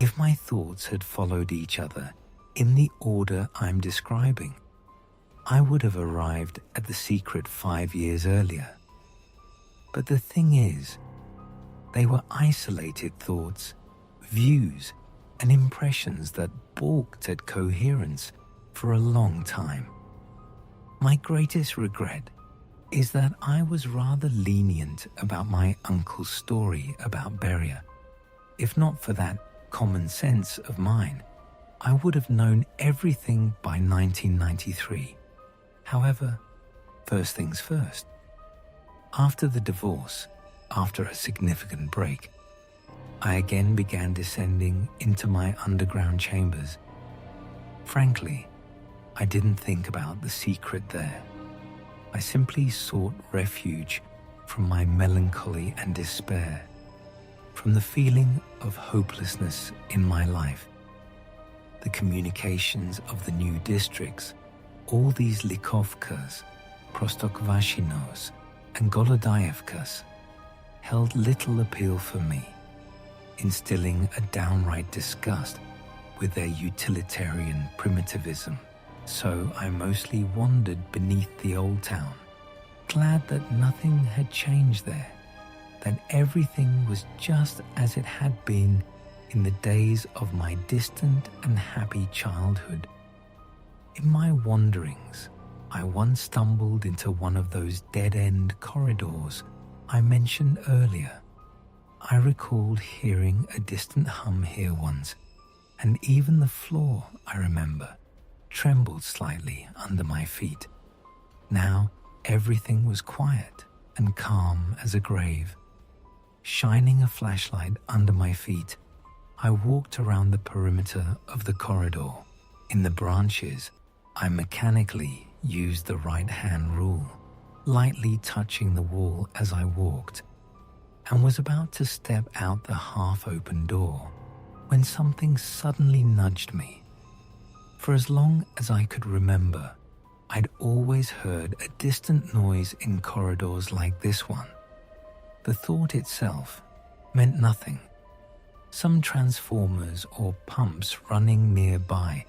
If my thoughts had followed each other in the order I'm describing, I would have arrived at the secret 5 years earlier. But the thing is, they were isolated thoughts, views, and impressions that balked at coherence for a long time. My greatest regret is that I was rather lenient about my uncle's story about Beria. If not for that common sense of mine, I would have known everything by 1993. However, first things first. After the divorce, after a significant break, I again began descending into my underground chambers. Frankly, I didn't think about the secret there. I simply sought refuge from my melancholy and despair, from the feeling of hopelessness in my life. The communications of the new districts, all these Likovkas, Prostokvashinos, and Golodaevkas, held little appeal for me, instilling a downright disgust with their utilitarian primitivism. So I mostly wandered beneath the old town, glad that nothing had changed there, that everything was just as it had been in the days of my distant and happy childhood. In my wanderings, I once stumbled into one of those dead-end corridors I mentioned earlier. I recalled hearing a distant hum here once, and even the floor, I remember, trembled slightly under my feet. Now everything was quiet and calm as a grave. Shining a flashlight under my feet, I walked around the perimeter of the corridor. In the branches, I mechanically used the right-hand rule, lightly touching the wall as I walked, and was about to step out the half-open door when something suddenly nudged me. For as long as I could remember, I'd always heard a distant noise in corridors like this one. The thought itself meant nothing. Some transformers or pumps running nearby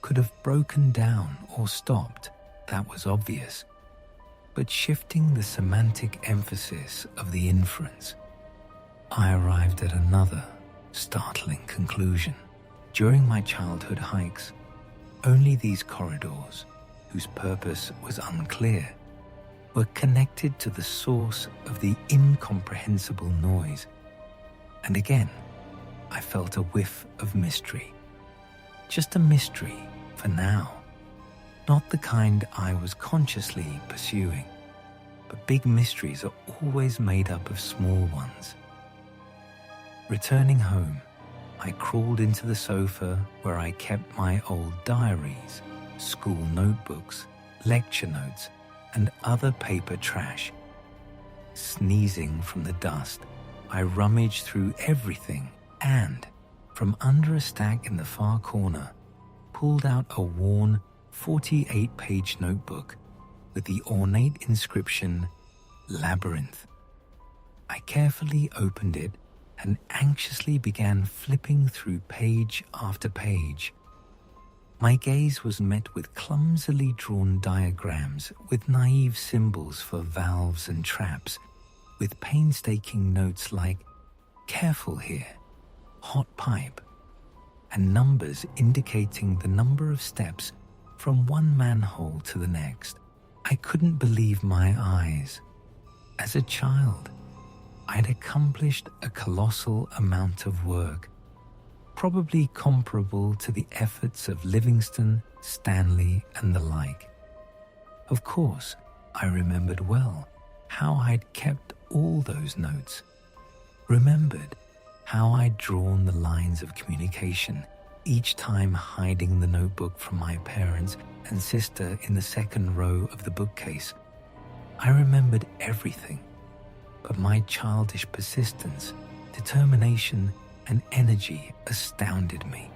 could have broken down or stopped, that was obvious. But shifting the semantic emphasis of the inference, I arrived at another startling conclusion. During my childhood hikes, only these corridors, whose purpose was unclear, were connected to the source of the incomprehensible noise. And again, I felt a whiff of mystery. Just a mystery for now. Not the kind I was consciously pursuing, but big mysteries are always made up of small ones. Returning home, I crawled into the sofa where I kept my old diaries, school notebooks, lecture notes, and other paper trash. Sneezing from the dust, I rummaged through everything and, from under a stack in the far corner, pulled out a worn 48-page notebook with the ornate inscription, Labyrinth. I carefully opened it and anxiously began flipping through page after page. My gaze was met with clumsily drawn diagrams with naive symbols for valves and traps, with painstaking notes like, "Careful here," "Hot pipe," and numbers indicating the number of steps from one manhole to the next. I couldn't believe my eyes. As a child, I'd accomplished a colossal amount of work, probably comparable to the efforts of Livingston, Stanley, and the like. Of course, I remembered well how I'd kept all those notes, remembered how I'd drawn the lines of communication, each time hiding the notebook from my parents and sister in the second row of the bookcase. I remembered everything, but my childish persistence, determination, and energy astounded me.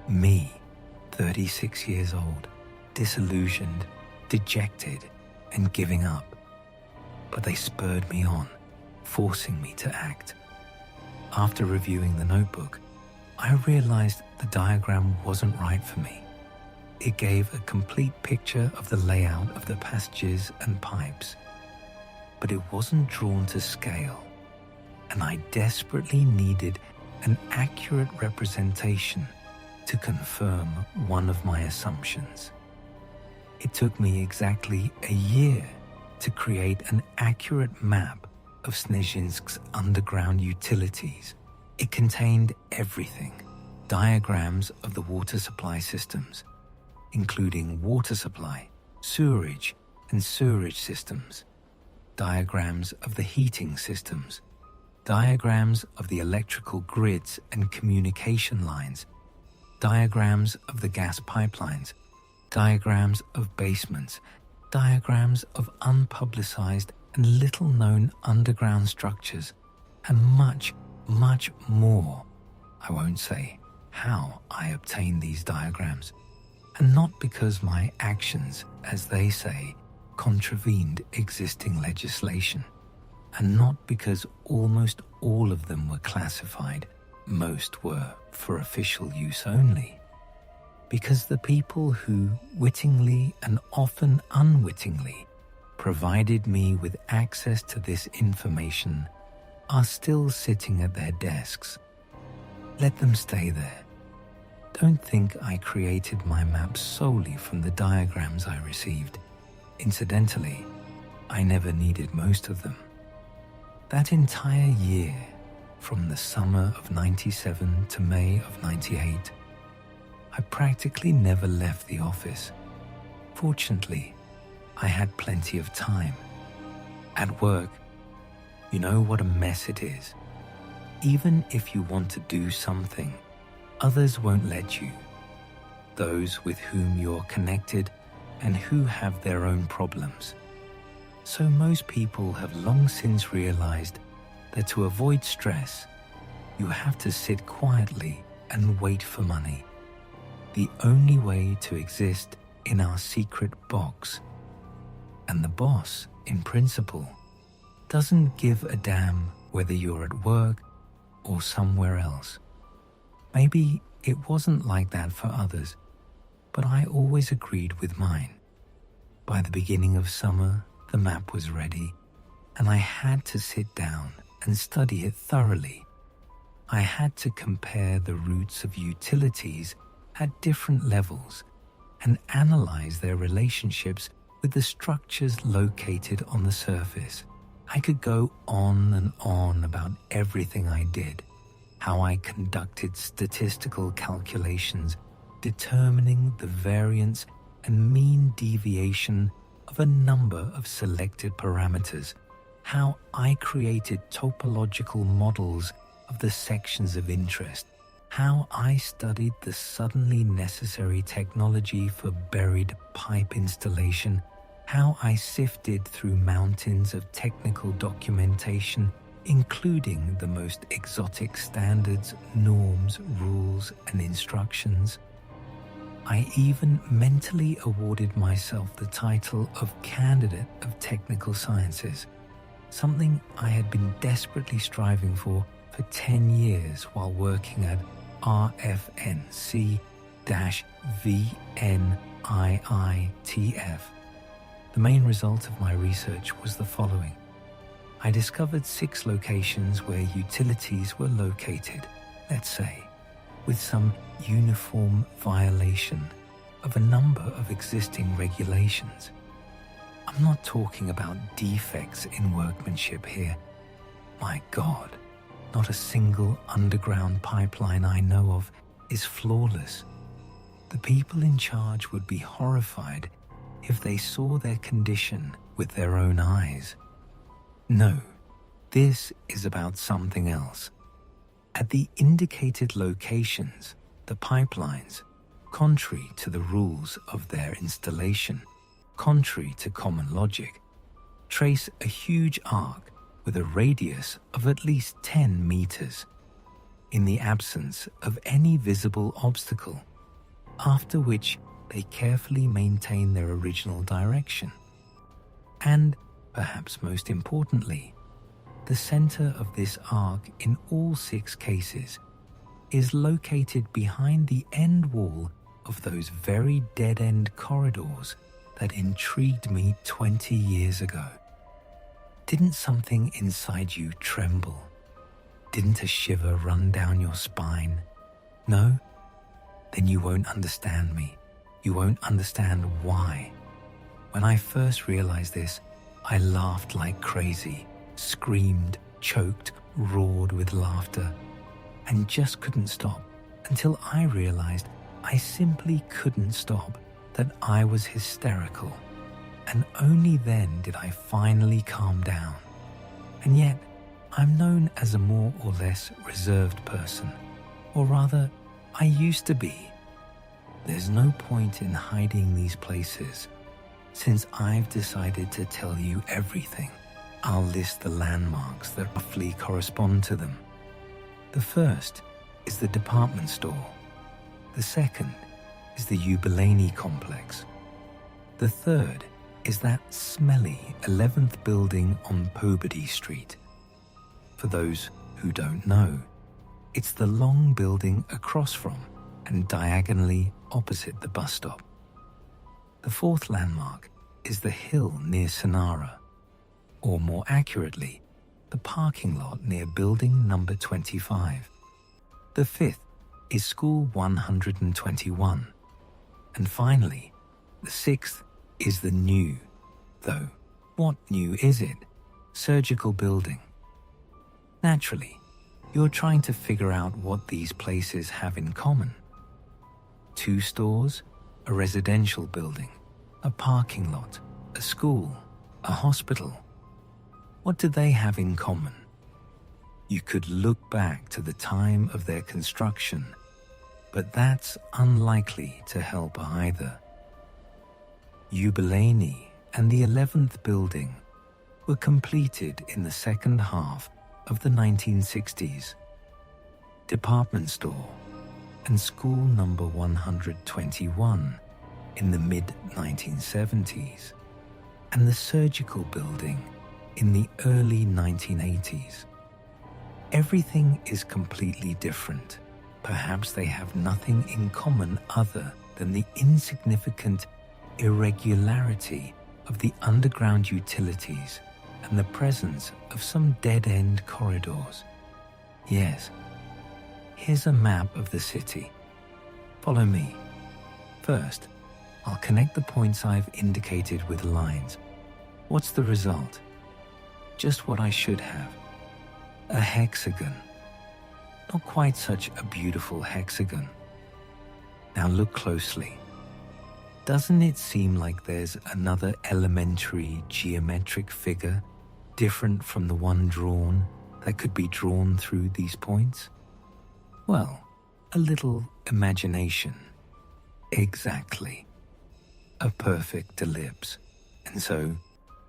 Me, 36 years old, disillusioned, dejected, and giving up. But they spurred me on, forcing me to act. After reviewing the notebook, I realized the diagram wasn't right for me. It gave a complete picture of the layout of the passages and pipes, but it wasn't drawn to scale, and I desperately needed an accurate representation to confirm one of my assumptions. It took me exactly a year to create an accurate map of Snezhinsk's underground utilities. It contained everything: diagrams of the water supply systems, including water supply, sewerage, and sewerage systems, diagrams of the heating systems, diagrams of the electrical grids and communication lines, diagrams of the gas pipelines, diagrams of basements, diagrams of unpublicized and little-known underground structures, and much, much more. I won't say how I obtained these diagrams, and not because my actions, as they say, contravened existing legislation, and not because almost all of them were classified. Most were for official use only. Because the people who wittingly and often unwittingly provided me with access to this information are still sitting at their desks. Let them stay there. Don't think I created my maps solely from the diagrams I received. Incidentally, I never needed most of them. That entire year, from the summer of 97 to May of 98, I practically never left the office. Fortunately, I had plenty of time. At work, you know what a mess it is. Even if you want to do something, others won't let you. Those with whom you're connected and who have their own problems. So most people have long since realized that to avoid stress, you have to sit quietly and wait for money. The only way to exist in our secret box. And the boss, in principle, doesn't give a damn whether you're at work or somewhere else. Maybe it wasn't like that for others, but I always agreed with mine. By the beginning of summer, the map was ready, and I had to sit down and study it thoroughly. I had to compare the routes of utilities at different levels and analyze their relationships with the structures located on the surface. I could go on and on about everything I did, how I conducted statistical calculations determining the variance and mean deviation of a number of selected parameters, how I created topological models of the sections of interest, how I studied the suddenly necessary technology for buried pipe installation, how I sifted through mountains of technical documentation, including the most exotic standards, norms, rules, and instructions. I even mentally awarded myself the title of Candidate of Technical Sciences, something I had been desperately striving for 10 years while working at RFNC-VNIITF. The main result of my research was the following. I discovered 6 locations where utilities were located, let's say, with some uniform violation of a number of existing regulations. I'm not talking about defects in workmanship here. My God, not a single underground pipeline I know of is flawless. The people in charge would be horrified if they saw their condition with their own eyes. No, this is about something else. At the indicated locations, the pipelines, contrary to the rules of their installation, contrary to common logic, trace a huge arc with a radius of at least 10 meters, in the absence of any visible obstacle, after which they carefully maintain their original direction. And, perhaps most importantly, the center of this arc in all 6 cases is located behind the end wall of those very dead-end corridors that intrigued me 20 years ago. Didn't something inside you tremble? Didn't a shiver run down your spine? No? Then you won't understand me. You won't understand why. When I first realized this, I laughed like crazy, screamed, choked, roared with laughter, and just couldn't stop until I realized I simply couldn't stop, that I was hysterical. And only then did I finally calm down. And yet, I'm known as a more or less reserved person, or rather, I used to be. There's no point in hiding these places. Since I've decided to tell you everything, I'll list the landmarks that roughly correspond to them. The first is the department store. The second is the Yubileyniy complex. The third is that smelly 11th building on Pobedy Street. For those who don't know, it's the long building across from and diagonally opposite the bus stop. The fourth landmark is the hill near Sonara, or more accurately, the parking lot near building number 25. The fifth is School 121. And finally, the sixth is the new, though what new is it? Surgical building. Naturally, you're trying to figure out what these places have in common. 2 stores, a residential building, a parking lot, a school, a hospital. What do they have in common? You could look back to the time of their construction, but that's unlikely to help either. Yubileyniy and the 11th building were completed in the second half of the 1960s. Department store and school number 121 in the mid-1970s, and the surgical building in the early 1980s. Everything is completely different. Perhaps they have nothing in common other than the insignificant irregularity of the underground utilities and the presence of some dead-end corridors. Yes, here's a map of the city. Follow me. First, I'll connect the points I've indicated with lines. What's the result? Just what I should have. A hexagon. Not quite such a beautiful hexagon. Now look closely. Doesn't it seem like there's another elementary geometric figure different from the one drawn that could be drawn through these points? Well, a little imagination. Exactly. A perfect ellipse. And so,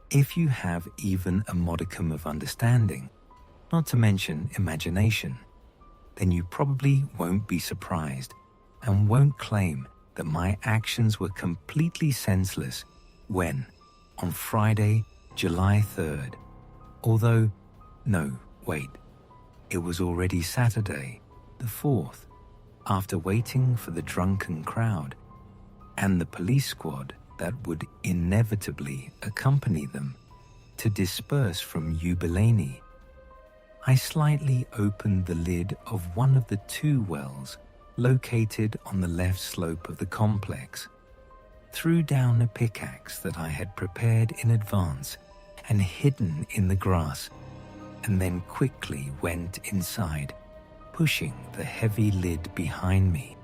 if you have even a modicum of understanding, not to mention imagination, then you probably won't be surprised and won't claim that my actions were completely senseless when, on Friday, July 3rd, although, no, wait, it was already Saturday, the 4th, after waiting for the drunken crowd and the police squad that would inevitably accompany them to disperse from Yubileyniy, I slightly opened the lid of one of the 2 wells located on the left slope of the complex, threw down a pickaxe that I had prepared in advance and hidden in the grass, and then quickly went inside, pushing the heavy lid behind me.